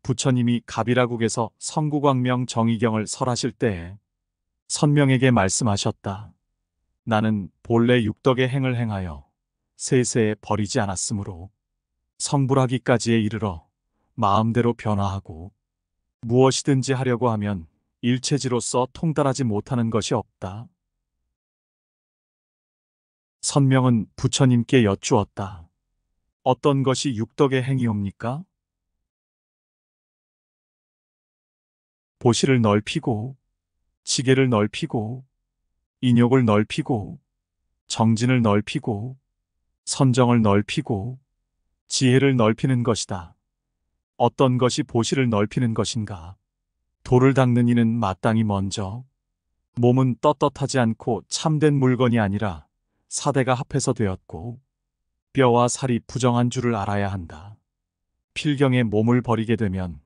부처님이 가비라국에서 성구광명 정의경을 설하실 때에 선명에게 말씀하셨다. 나는 본래 육덕의 행을 행하여 세세에 버리지 않았으므로 성불하기까지에 이르러 마음대로 변화하고 무엇이든지 하려고 하면 일체지로서 통달하지 못하는 것이 없다. 선명은 부처님께 여쭈었다. 어떤 것이 육덕의 행이옵니까? 보시를 넓히고 지게를 넓히고 인욕을 넓히고 정진을 넓히고 선정을 넓히고 지혜를 넓히는 것이다. 어떤 것이 보시를 넓히는 것인가? 돌을 닦는 이는 마땅히 먼저 몸은 떳떳하지 않고 참된 물건이 아니라 사대가 합해서 되었고 뼈와 살이 부정한 줄을 알아야 한다. 필경에 몸을 버리게 되면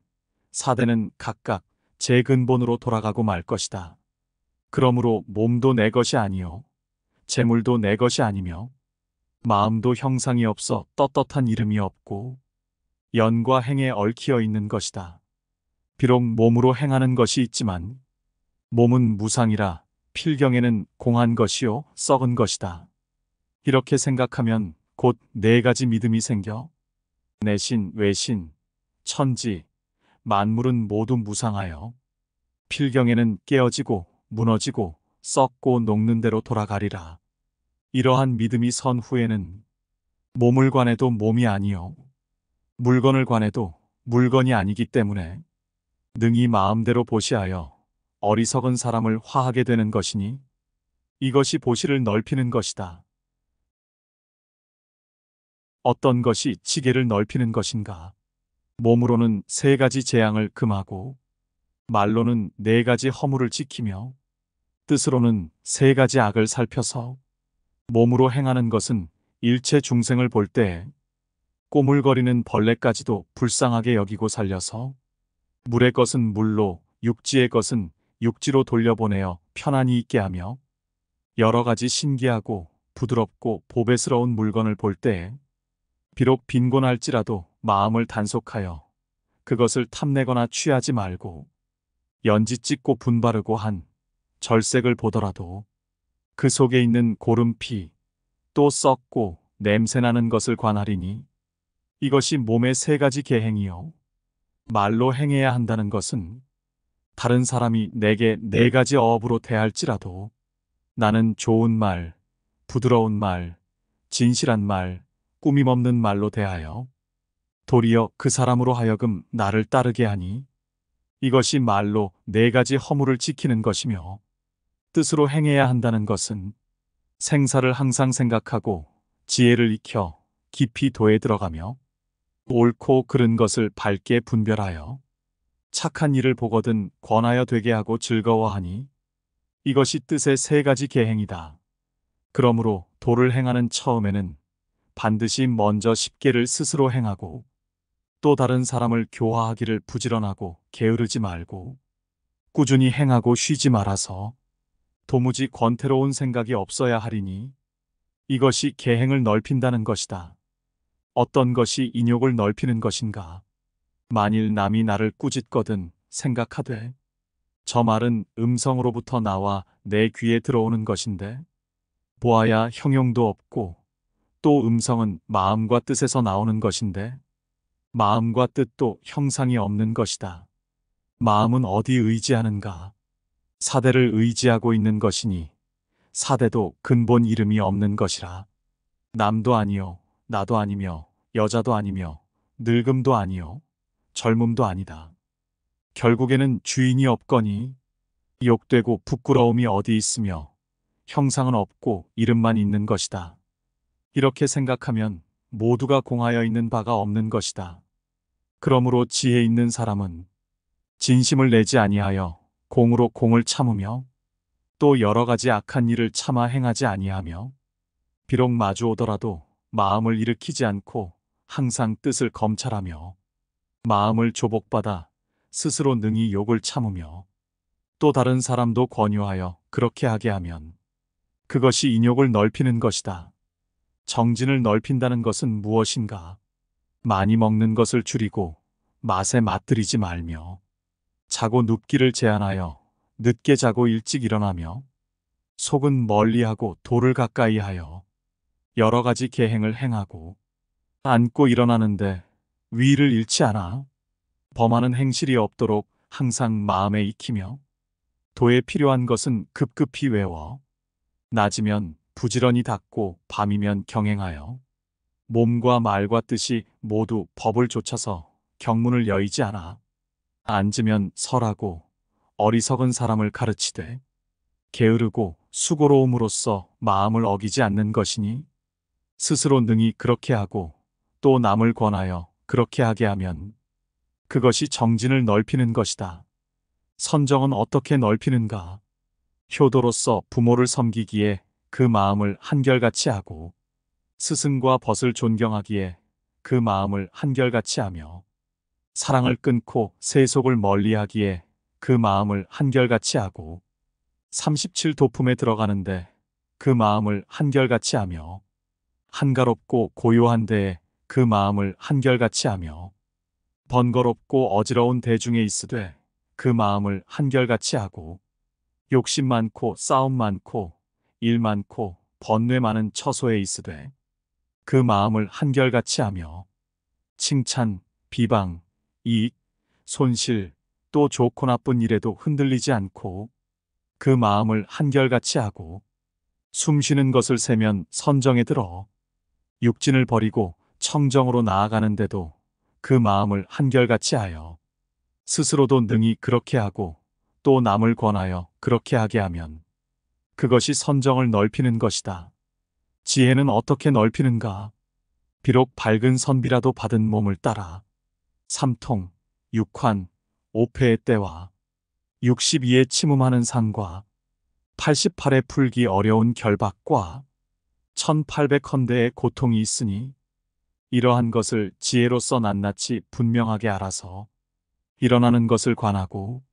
사대는 각각 제 근본으로 돌아가고 말 것이다. 그러므로 몸도 내 것이 아니요 재물도 내 것이 아니며 마음도 형상이 없어 떳떳한 이름이 없고 연과 행에 얽히어 있는 것이다. 비록 몸으로 행하는 것이 있지만 몸은 무상이라 필경에는 공한 것이요 썩은 것이다. 이렇게 생각하면 곧 네 가지 믿음이 생겨 내신, 외신, 천지, 만물은 모두 무상하여 필경에는 깨어지고 무너지고 썩고 녹는 대로 돌아가리라. 이러한 믿음이 선 후에는 몸을 관해도 몸이 아니요 물건을 관해도 물건이 아니기 때문에 능히 마음대로 보시하여 어리석은 사람을 화하게 되는 것이니 이것이 보시를 넓히는 것이다. 어떤 것이 지게를 넓히는 것인가? 몸으로는 세 가지 재앙을 금하고 말로는 네 가지 허물을 지키며 뜻으로는 세 가지 악을 살펴서 몸으로 행하는 것은 일체 중생을 볼 때에 꼬물거리는 벌레까지도 불쌍하게 여기고 살려서 물의 것은 물로 육지의 것은 육지로 돌려보내어 편안히 있게 하며 여러 가지 신기하고 부드럽고 보배스러운 물건을 볼 때에 비록 빈곤할지라도 마음을 단속하여 그것을 탐내거나 취하지 말고 연지 찍고 분바르고 한 절색을 보더라도 그 속에 있는 고름피 또 썩고 냄새나는 것을 관하리니 이것이 몸의 세 가지 계행이요 말로 행해야 한다는 것은 다른 사람이 내게 네 가지 어업으로 대할지라도 나는 좋은 말, 부드러운 말, 진실한 말, 꾸밈없는 말로 대하여 도리어 그 사람으로 하여금 나를 따르게 하니 이것이 말로 네 가지 허물을 지키는 것이며 뜻으로 행해야 한다는 것은 생사를 항상 생각하고 지혜를 익혀 깊이 도에 들어가며 옳고 그른 것을 밝게 분별하여 착한 일을 보거든 권하여 되게 하고 즐거워하니 이것이 뜻의 세 가지 계행이다. 그러므로 도를 행하는 처음에는 반드시 먼저 십계를 스스로 행하고 또 다른 사람을 교화하기를 부지런하고 게으르지 말고 꾸준히 행하고 쉬지 말아서 도무지 권태로운 생각이 없어야 하리니 이것이 계행을 넓힌다는 것이다. 어떤 것이 인욕을 넓히는 것인가? 만일 남이 나를 꾸짖거든 생각하되 저 말은 음성으로부터 나와 내 귀에 들어오는 것인데 보아야 형용도 없고 또 음성은 마음과 뜻에서 나오는 것인데 마음과 뜻도 형상이 없는 것이다. 마음은 어디 의지하는가? 사대를 의지하고 있는 것이니 사대도 근본 이름이 없는 것이라. 남도 아니요 나도 아니며 여자도 아니며 늙음도 아니요 젊음도 아니다. 결국에는 주인이 없거니 욕되고 부끄러움이 어디 있으며 형상은 없고 이름만 있는 것이다. 이렇게 생각하면 모두가 공하여 있는 바가 없는 것이다. 그러므로 지혜 있는 사람은 진심을 내지 아니하여 공으로 공을 참으며 또 여러 가지 악한 일을 참아 행하지 아니하며 비록 마주오더라도 마음을 일으키지 않고 항상 뜻을 검찰하며 마음을 조복받아 스스로 능히 욕을 참으며 또 다른 사람도 권유하여 그렇게 하게 하면 그것이 인욕을 넓히는 것이다. 정진을 넓힌다는 것은 무엇인가? 많이 먹는 것을 줄이고 맛에 맛들이지 말며 자고 눕기를 제한하여 늦게 자고 일찍 일어나며 속은 멀리하고 도를 가까이 하여 여러 가지 계행을 행하고 앉고 일어나는데 위를 잃지 않아 범하는 행실이 없도록 항상 마음에 익히며 도에 필요한 것은 급급히 외워 낮이면 부지런히 닦고 밤이면 경행하여 몸과 말과 뜻이 모두 법을 좇아서 경문을 여의지 않아 앉으면 설하고 어리석은 사람을 가르치되 게으르고 수고로움으로써 마음을 어기지 않는 것이니 스스로 능히 그렇게 하고 또 남을 권하여 그렇게 하게 하면 그것이 정진을 넓히는 것이다. 선정은 어떻게 넓히는가? 효도로서 부모를 섬기기에 그 마음을 한결같이 하고 스승과 벗을 존경하기에 그 마음을 한결같이 하며 사랑을 끊고 세속을 멀리하기에 그 마음을 한결같이 하고 37도품에 들어가는데 그 마음을 한결같이 하며 한가롭고 고요한 데에 그 마음을 한결같이 하며 번거롭고 어지러운 대중에 있으되 그 마음을 한결같이 하고 욕심 많고 싸움 많고 일 많고 번뇌 많은 처소에 있으되 그 마음을 한결같이 하며 칭찬, 비방, 이익, 손실, 또 좋고 나쁜 일에도 흔들리지 않고 그 마음을 한결같이 하고 숨쉬는 것을 세면 선정에 들어 육진을 버리고 청정으로 나아가는데도 그 마음을 한결같이 하여 스스로도 능히 그렇게 하고 또 남을 권하여 그렇게 하게 하면 그것이 선정을 넓히는 것이다. 지혜는 어떻게 넓히는가? 비록 밝은 선비라도 받은 몸을 따라 삼통, 육환, 오패의 때와 62에 침음하는 상과 88에 풀기 어려운 결박과 1800헌대의 고통이 있으니 이러한 것을 지혜로서 낱낱이 분명하게 알아서 일어나는 것을 관하고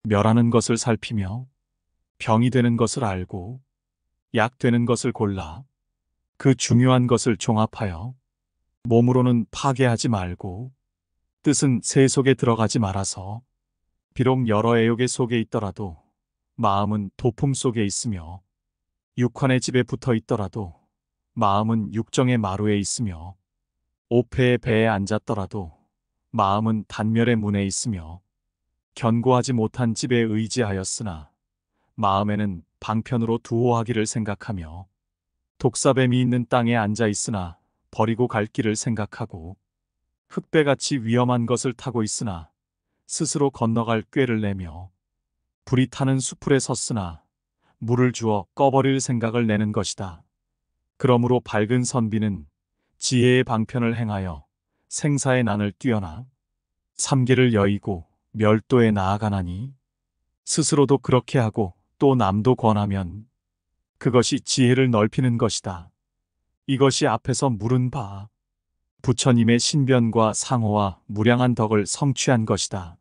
멸하는 것을 살피며 병이 되는 것을 알고 약 되는 것을 골라 그 중요한 것을 종합하여 몸으로는 파괴하지 말고 뜻은 세속에 들어가지 말아서 비록 여러 애욕의 속에 있더라도 마음은 도품 속에 있으며 육환의 집에 붙어 있더라도 마음은 육정의 마루에 있으며 오패의 배에 앉았더라도 마음은 단멸의 문에 있으며 견고하지 못한 집에 의지하였으나 마음에는 방편으로 두호하기를 생각하며 독사뱀이 있는 땅에 앉아 있으나 버리고 갈 길을 생각하고 흑배같이 위험한 것을 타고 있으나 스스로 건너갈 꾀를 내며 불이 타는 수풀에 섰으나 물을 주어 꺼버릴 생각을 내는 것이다. 그러므로 밝은 선비는 지혜의 방편을 행하여 생사의 난을 뛰어나 삼계를 여의고 멸도에 나아가나니 스스로도 그렇게 하고 또 남도 권하면 그것이 지혜를 넓히는 것이다. 이것이 앞에서 물은 바 부처님의 신변과 상호와 무량한 덕을 성취한 것이다.